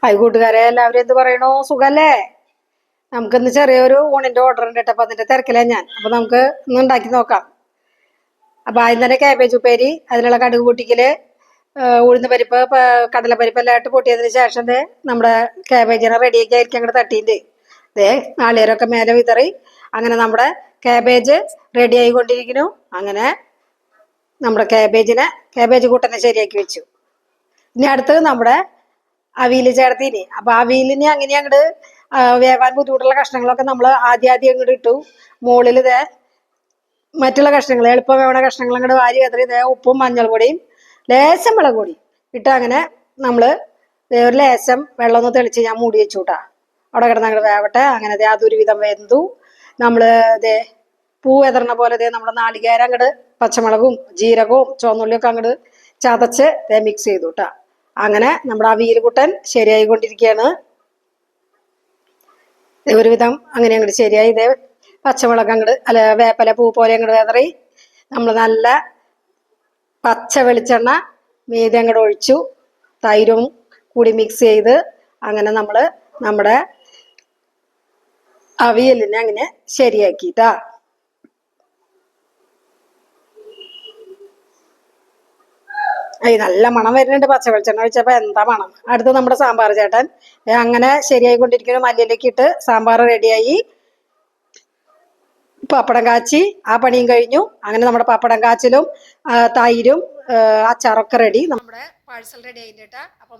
Hi കൂട്ടുകാരെ, എല്ലാവരും എന്ത് പറയണോ? സുഖല്ലേ? നമുക്കിന്ന് ചെറിയൊരു ഊണിന്റെ ഓർഡർ ഉണ്ട് കേട്ടോ. അപ്പൊ അതിന്റെ തിരക്കിലാ ഞാൻ. അപ്പൊ നമുക്ക് ഇന്ന് ഉണ്ടാക്കി നോക്കാം. അപ്പൊ ആദ്യം തന്നെ കാബേജ് ഉപ്പേരി, അതിനുള്ള കടുക് പൊട്ടിക്കല്, ഉഴുന്ന് പരിപ്പ്, കടലപ്പരിപ്പ് എല്ലാം ഇട്ട് പൊട്ടിയതിന് ശേഷം നമ്മുടെ കാബേജിനെ റെഡിയാക്കി ആയിരിക്കും അങ്ങോട്ട് തട്ടിയിട്ട് നാളികേരമൊക്കെ മേലെ വിതറി. അങ്ങനെ നമ്മുടെ കാബേജ് റെഡി ആയിക്കൊണ്ടിരിക്കുന്നു. അങ്ങനെ നമ്മുടെ കാബേജ് കൂട്ടനെ ശരിയാക്കി വെച്ചു. ഇനി അടുത്തത് നമ്മുടെ അവിയൽ ചേർത്തിന്. അപ്പൊ അവിയലിന് അങ്ങനെ അങ്ങോട്ട് വേവാൻ ബുദ്ധിമുട്ടുള്ള കഷ്ണങ്ങളൊക്കെ നമ്മൾ ആദ്യം അങ്ങോട്ട് ഇട്ടു. മുകളിൽ മറ്റുള്ള കഷ്ണങ്ങൾ, എളുപ്പം വേവണ കഷ്ണങ്ങൾ അങ്ങോട്ട് വാരി കയറി ഉപ്പും മഞ്ഞൾപ്പൊടിയും ലേശം മുളക് പൊടി ഇട്ട് അങ്ങനെ നമ്മൾ ഒരു ലേശം വെള്ളം ഒന്ന് തെളിച്ച് ഞാൻ മൂടി വെച്ചു കൂട്ടാ. അവിടെ കിടന്ന് അങ്ങോട്ട് വേവട്ടെ. അങ്ങനെ അതൊരു വിധം വെന്തു. നമ്മൾ പൂ എതറണ പോലെ നമ്മുടെ നാളികേരം അങ്ങോട്ട് പച്ചമുളകും ജീരകവും ചുവന്നുള്ളിയൊക്കെ അങ്ങോട്ട് ചതച്ച് മിക്സ് ചെയ്തു കേട്ടാ. അങ്ങനെ നമ്മുടെ അവിയൽ കുട്ടൻ ശരിയായിക്കൊണ്ടിരിക്കുകയാണ്. ഒരുവിധം അങ്ങനെ അങ്ങോട്ട് ശരിയായി. പച്ചമുളക് അങ്ങോട്ട് വേപ്പല പൂ പോലെ അങ്ങോട്ട് വെതറി നമ്മൾ നല്ല പച്ച വെളിച്ചെണ്ണ മീതി അങ്ങോട്ട് ഒഴിച്ചു. തൈരും കൂടി മിക്സ് ചെയ്ത് അങ്ങനെ നമ്മൾ നമ്മുടെ അവിയലിനെ അങ്ങനെ ശരിയാക്കിട്ടാ. നല്ല മണം വരുന്നുണ്ട്. പച്ച വെളിച്ചെണ്ണ ഒഴിച്ചപ്പോ എന്താ മണം. അടുത്ത് നമ്മുടെ സാമ്പാർ ചേട്ടൻ അങ്ങനെ ശരിയായിക്കൊണ്ടിരിക്കുന്നു. മല്ലിയിലേക്ക് ഇട്ട് സാമ്പാർ റെഡിയായി. പപ്പടം കാച്ചി ആ പണിയും കഴിഞ്ഞു. അങ്ങനെ നമ്മുടെ പപ്പടം കാച്ചിലും തൈരും അച്ചാറൊക്കെ റെഡി. നമ്മുടെ പാഴ്സൽ റെഡി ആയിട്ടാ. അപ്പം